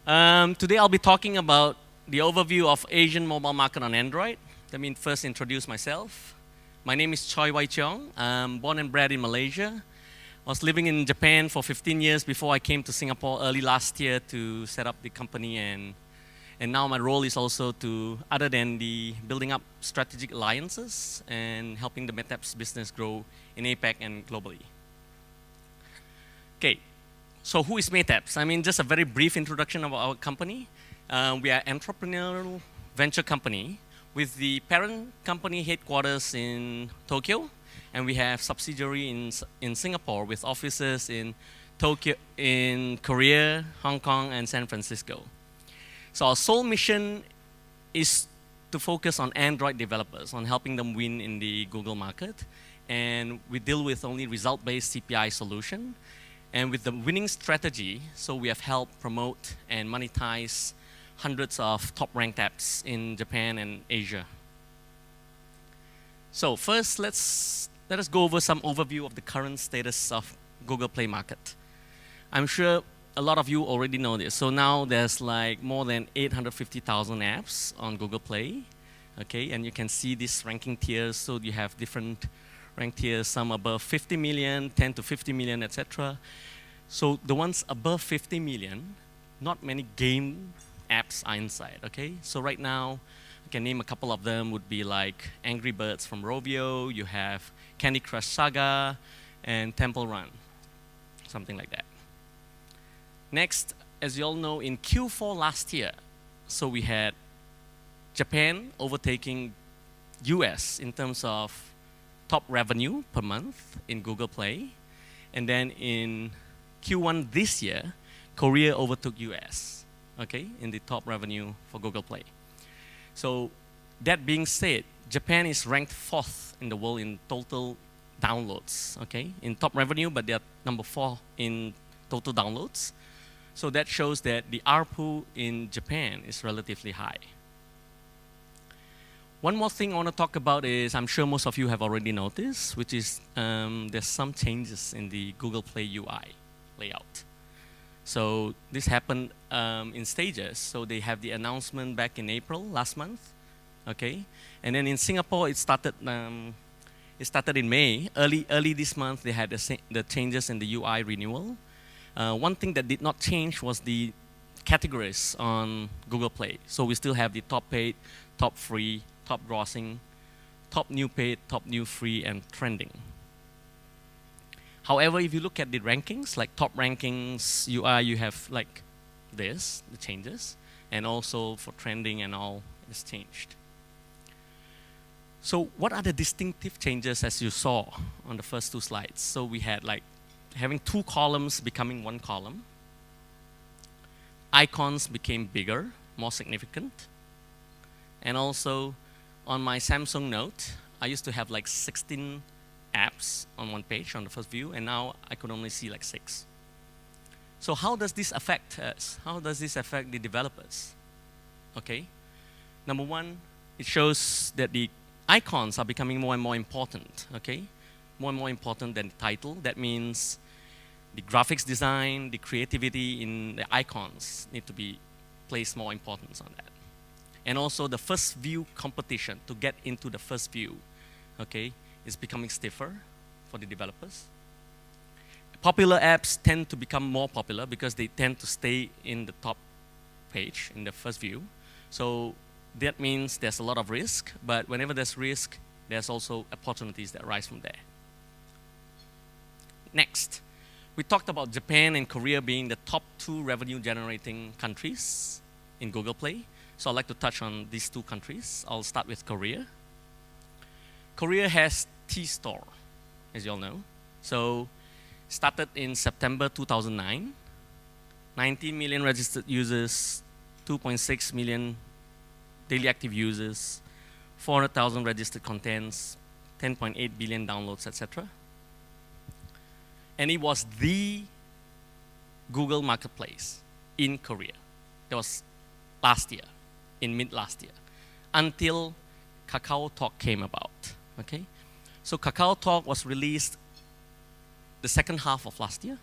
Today I'll be talking about the overview of Asian mobile market on Android. Let me first introduce myself. My name is Choi Wai Cheong. I'm born and bred in Malaysia. I was living in Japan for 15 years before I came to Singapore early last year to set up the company, and now my role is also to, other than the building up strategic alliances and helping the Metabs business grow in APAC and globally. Okay, so who is Metabs? I mean, just a very brief introduction of our company. We are an entrepreneurial venture company with the parent company headquarters in Tokyo, and we have subsidiary in Singapore with offices in Tokyo, in Korea, Hong Kong, and San Francisco. So our sole mission is to focus on Android developers, on helping them win in the Google market, and we deal with only result-based CPI solution. And with the winning strategy, so we have helped promote and monetize hundreds of top-ranked apps in Japan and Asia. So first, let us go over some overview of the current status of Google Play market. I'm sure a lot of you already know this. So now there's like more than 850,000 apps on Google Play, okay? And you can see these ranking tiers. So you have different rank tiers, some above 50 million, 10 to 50 million, etc. So the ones above 50 million, not many game apps are inside, okay? So right now, I can name a couple of them, would be like Angry Birds from Rovio, you have Candy Crush Saga, and Temple Run, something like that. Next, as you all know, in Q4 last year, so we had Japan overtaking US in terms of top revenue per month in Google Play. And then in Q1 this year, Korea overtook US, okay, in the top revenue for Google Play. So that being said, Japan is ranked 4th in the world in total downloads, okay, in top revenue, but they are number 4 in total downloads. So that shows that the ARPU in Japan is relatively high. One more thing I want to talk about is, I'm sure most of you have already noticed, which is there's some changes in the Google Play UI layout. So this happened in stages. So they have the announcement back in April last month, okay? And then in Singapore, it started in May. Early this month, they had the changes in the UI renewal. One thing that did not change was the categories on Google Play. So we still have the top paid, top free, top grossing, top new paid, top new free, and trending. However, if you look at the rankings, like top rankings UI, you have like this, the changes, and also for trending and all is changed. So what are the distinctive changes as you saw on the first 2 slides? So we had like having 2 columns becoming 1 column. Icons became bigger, more significant. And also on my Samsung Note, I used to have like 16 apps on one page on the first view, and now I could only see like 6. So how does this affect us? How does this affect the developers? Okay, number one, it shows that the icons are becoming more and more important, okay? More and more important than the title. That means the graphics design, the creativity in the icons need to be placed more importance on that. And also the first view competition to get into the first view, okay, is becoming stiffer for the developers. Popular apps tend to become more popular because they tend to stay in the top page, in the first view. So that means there's a lot of risk, but whenever there's risk, there's also opportunities that arise from there. Next, we talked about Japan and Korea being the top 2 revenue generating countries in Google Play. So I'd like to touch on these 2 countries. I'll start with Korea. Korea has T-Store, as you all know. So started in September 2009, 19 million registered users, 2.6 million daily active users, 400,000 registered contents, 10.8 billion downloads, etc. And it was the Google Marketplace in Korea. That was last year, in mid last year, until KakaoTalk came about, okay? So KakaoTalk was released the second half of last year,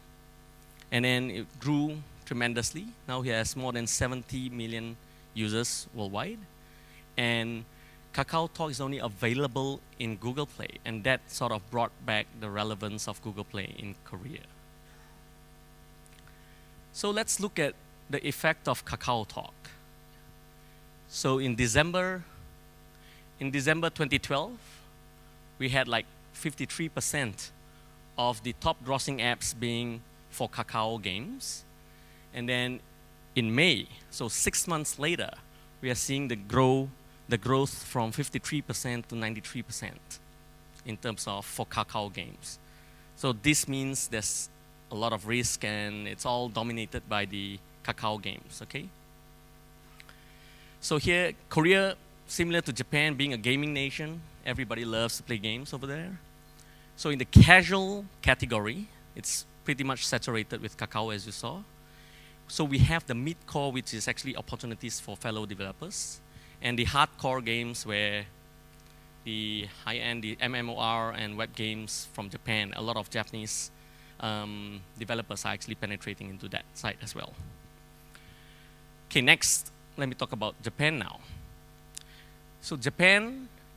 and then it grew tremendously. Now he has more than 70 million users worldwide. And KakaoTalk is only available in Google Play, and that sort of brought back the relevance of Google Play in Korea. So let's look at the effect of KakaoTalk. So in December 2012, we had like 53% of the top grossing apps being for Kakao games. And then in May, so 6 months later, we are seeing the growth from 53% to 93% in terms of for Kakao games. So this means there's a lot of risk, and it's all dominated by the Kakao games, okay? So here, Korea, similar to Japan, being a gaming nation, everybody loves to play games over there. So in the casual category, it's pretty much saturated with Kakao, as you saw. So we have the mid-core, which is actually opportunities for fellow developers, and the hardcore games where the high-end, the MMOR and web games from Japan, a lot of Japanese developers are actually penetrating into that side as well. Okay, next, let me talk about Japan now. So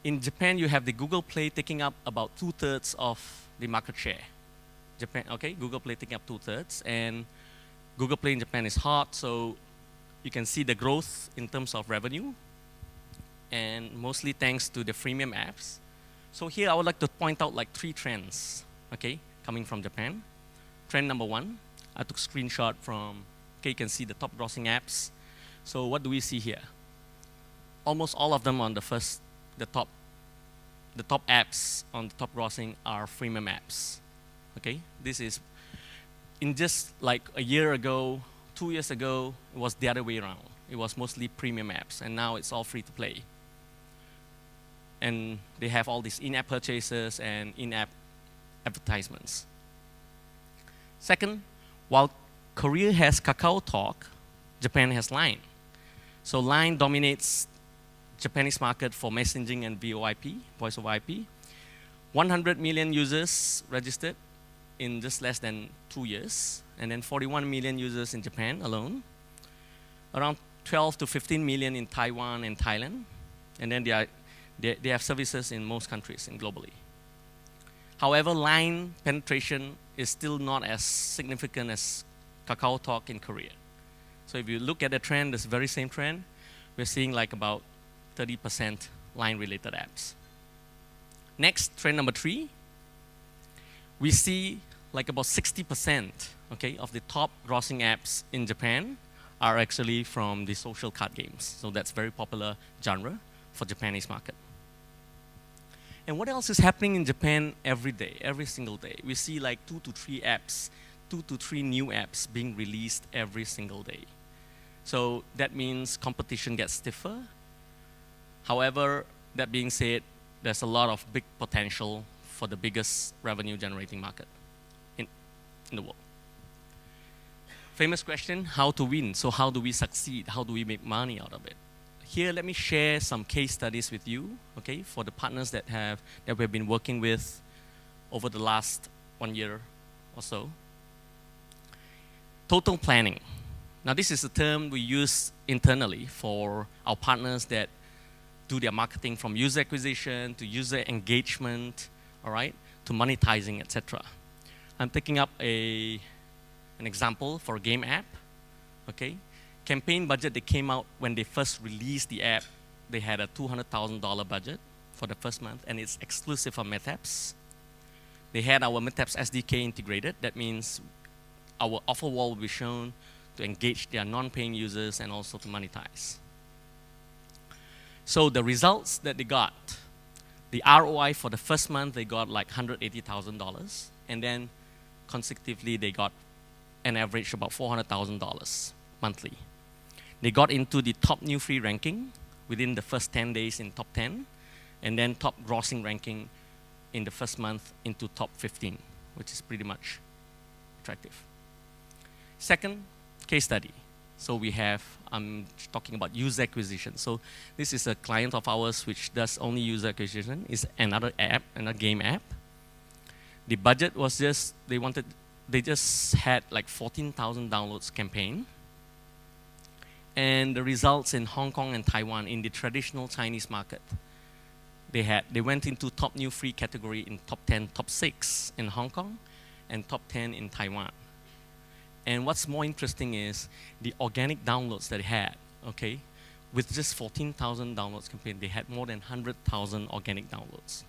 in Japan, you have the Google Play taking up about 2/3 of the market share. Japan, okay, Google Play taking up 2/3, and Google Play in Japan is hot, so you can see the growth in terms of revenue, and mostly thanks to the freemium apps. So here I would like to point out like 3 trends, okay, coming from Japan. Trend number 1, I took a screenshot from, okay, you can see the top grossing apps. So what do we see here? Almost all of them on the top apps on the top grossing are freemium apps, okay? This is, in just like a year ago, 2 years ago, it was the other way around. It was mostly premium apps, and now it's all free to play. And they have all these in-app purchases and in-app advertisements. Second, while Korea has KakaoTalk, Japan has Line. So Line dominates Japanese market for messaging and VoIP, voice over IP. 100 million users registered in just less than 2 years, and then 41 million users in Japan alone. Around 12 to 15 million in Taiwan and Thailand, and then they have services in most countries and globally. However, Line penetration is still not as significant as KakaoTalk in Korea. So if you look at the trend, this very same trend, we're seeing like about 30% Line-related apps. Next, trend number 3, we see like about 60%, okay, of the top grossing apps in Japan are actually from the social card games. So that's very popular genre for Japanese market. And what else is happening in Japan every day, every single day? We see like 2 to 3 apps, 2 to 3 new apps being released every single day. So that means competition gets stiffer. However, that being said, there's a lot of big potential for the biggest revenue generating market in the world. Famous question, how to win? So how do we succeed? How do we make money out of it? Here, let me share some case studies with you, okay, for the partners that we've been working with over the last 1 year or so. Total planning. Now, this is a term we use internally for our partners that do their marketing from user acquisition to user engagement, all right, to monetizing, etc. I'm taking up an example for a game app, okay. Campaign budget, they came out when they first released the app, they had a $200,000 budget for the first month, and it's exclusive for Metabs. They had our Metabs SDK integrated. That means our offer wall will be shown to engage their non-paying users and also to monetize. So the results that they got, the ROI for the first month, they got like $180,000, and then consecutively they got an average about $400,000 monthly. They got into the top new free ranking within the first 10 days in top 10, and then top grossing ranking in the first month into top 15, which is pretty much attractive. Second, case study. So we have, I'm talking about user acquisition. So this is a client of ours which does only user acquisition. It's another app, another game app. The budget was just, they wanted they just had like 14,000 downloads campaign. And the results in Hong Kong and Taiwan in the traditional Chinese market, they went into top new free category in top 10, top 6 in Hong Kong, and top 10 in Taiwan. And what's more interesting is the organic downloads that they had, okay? With just 14,000 downloads campaign, they had more than 100,000 organic downloads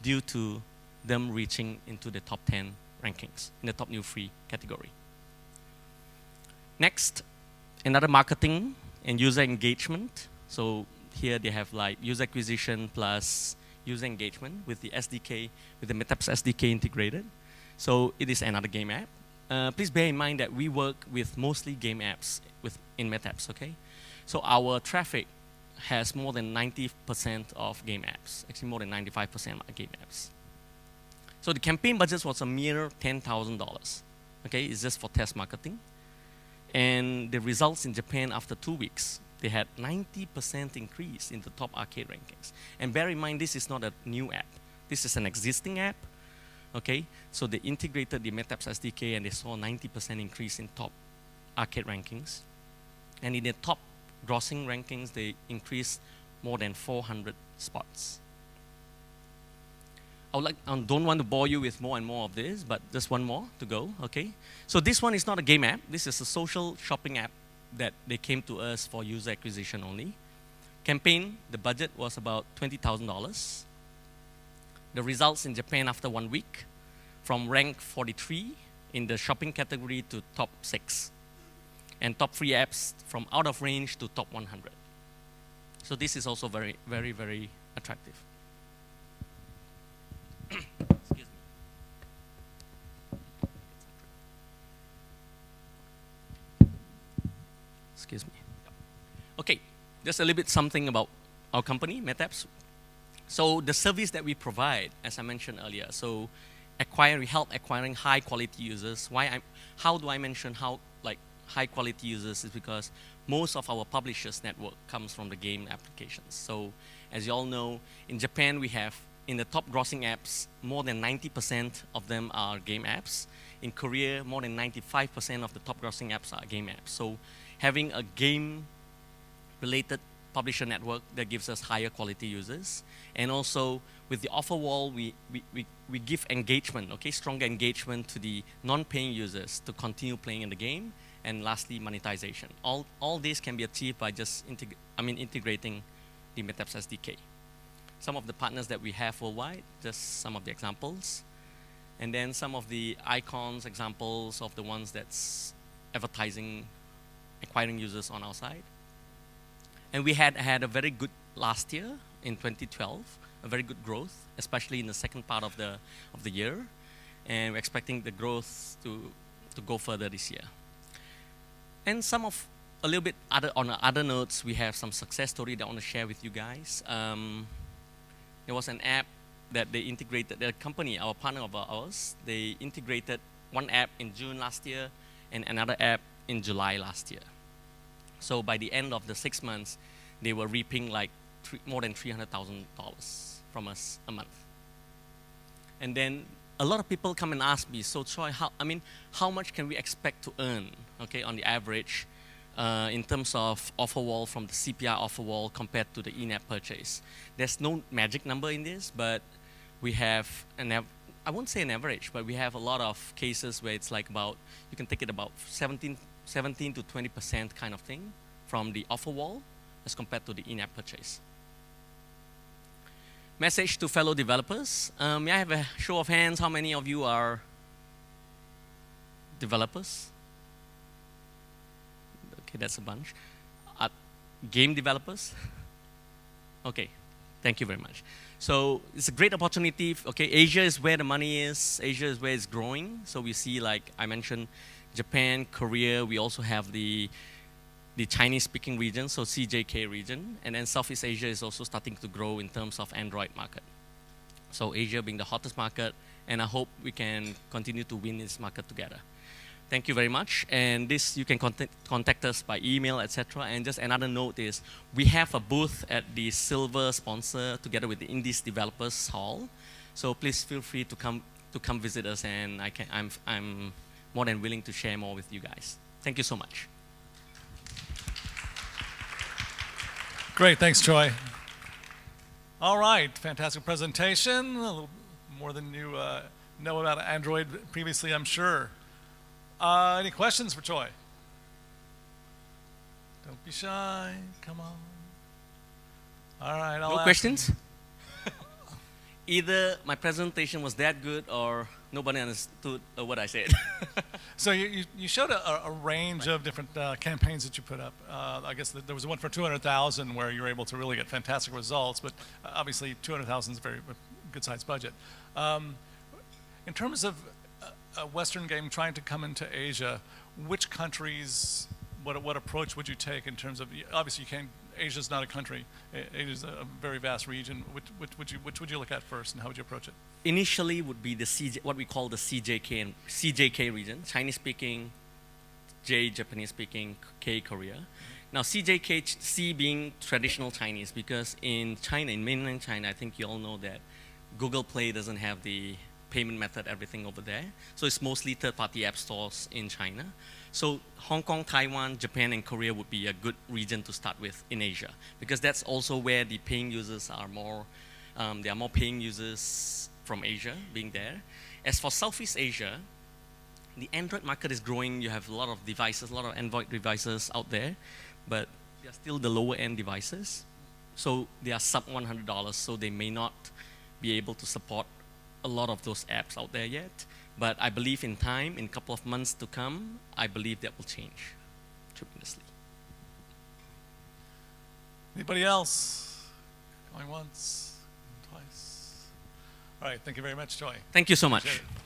due to them reaching into the top 10 rankings in the top new free category. Next, another marketing and user engagement. So here they have like user acquisition plus user engagement with the SDK, with the Metabs SDK integrated. So it is another game app. Please bear in mind that we work with mostly game apps in Metabs, okay? So our traffic has more than 90% of game apps, actually more than 95% of game apps. So the campaign budget was a mere $10,000, okay? It's just for test marketing. And the results in Japan after 2 weeks, they had 90% increase in the top arcade rankings. And bear in mind, this is not a new app. This is an existing app, okay? So they integrated the Metabs SDK and they saw 90% increase in top arcade rankings. And in the top grossing rankings, they increased more than 400 spots. I don't want to bore you with more and more of this, but just one more to go, okay? So this one is not a game app. This is a social shopping app that they came to us for user acquisition only. Campaign, the budget was about $20,000. The results in Japan after 1 week, from rank 43 in the shopping category to top 6. And top 3 apps from out of range to top 100. So this is also very, very, very attractive. Excuse me. Excuse me. Okay, just a little bit something about our company, Metabs. So the service that we provide, as I mentioned earlier, so we help acquiring high quality users. How do I mention high quality users is because most of our publishers network comes from the game applications. So as you all know, in Japan we have, in the top grossing apps, more than 90% of them are game apps. In Korea, more than 95% of the top grossing apps are game apps. So having a game related publisher network that gives us higher quality users. And also with the offer wall, we give engagement, okay, stronger engagement to the non-paying users to continue playing in the game. And lastly, monetization. All this can be achieved by just integrating the Metabs SDK. Some of the partners that we have worldwide, just some of the examples. And then some of the icons, examples of the ones that's advertising, acquiring users on our side. And we had a very good last year in 2012, a very good growth, especially in the second part of the year. And we're expecting the growth to go further this year. And a little bit on other notes, we have some success story that I want to share with you guys. There was an app that they integrated, the company, our partner of ours, they integrated one app in June last year and another app in July last year. So by the end of the 6 months, they were reaping like more than $300,000 from us a month. And then a lot of people come and ask me, so Choy, how much can we expect to earn, okay, on the average in terms of offer wall from the CPI offer wall compared to the in-app purchase? There's no magic number in this, but we have I won't say an average, but we have a lot of cases where it's like you can take it about 17 to 20% kind of thing from the offer wall as compared to the in-app purchase. Message to fellow developers. May I have a show of hands? How many of you are developers? Okay, that's a bunch. Game developers? Okay, thank you very much. So it's a great opportunity. Okay, Asia is where the money is. Asia is where it's growing. So we see, like I mentioned, Japan, Korea. We also have the Chinese-speaking region, so CJK region. And then Southeast Asia is also starting to grow in terms of Android market. So Asia being the hottest market, and I hope we can continue to win this market together. Thank you very much. And this, you can contact us by email, etc. And just another note is, we have a booth at the Silver sponsor together with the Indies Developers Hall. So please feel free to come visit us, and I'm more than willing to share more with you guys. Thank you so much. Great, thanks, Choi. All right, fantastic presentation. A little more than you know about Android previously, I'm sure. Any questions for Choi? Don't be shy, come on. All right, I'll No ask questions? Either my presentation was that good or nobody understood what I said. So you showed a range of different campaigns that you put up. I guess there was one for 200,000 where you were able to really get fantastic results, but obviously 200,000 is a very good-sized budget. In terms of a Western game trying to come into Asia, which countries, what approach would you take in terms of, obviously you can't, Asia's not a country, Asia's a very vast region. Which would you look at first, and how would you approach it? Initially would be the what we call the CJK region, Chinese speaking, J Japanese speaking, K Korea. Now CJK, C being traditional Chinese, because in China, in mainland China, I think you all know that Google Play doesn't have the payment method, everything over there. So it's mostly third-party app stores in China. So Hong Kong, Taiwan, Japan, and Korea would be a good region to start with in Asia, because that's also where the paying users are more, there are more paying users from Asia being there. As for Southeast Asia, the Android market is growing. You have a lot of devices, a lot of Android devices out there, but they're still the lower end devices. So they are sub $100, so they may not be able to support a lot of those apps out there yet. But I believe in time, in a couple of months to come, I believe that will change tremendously. Anybody else? Going once, twice. All right, thank you very much, Choi. Thank you so much. Appreciate it.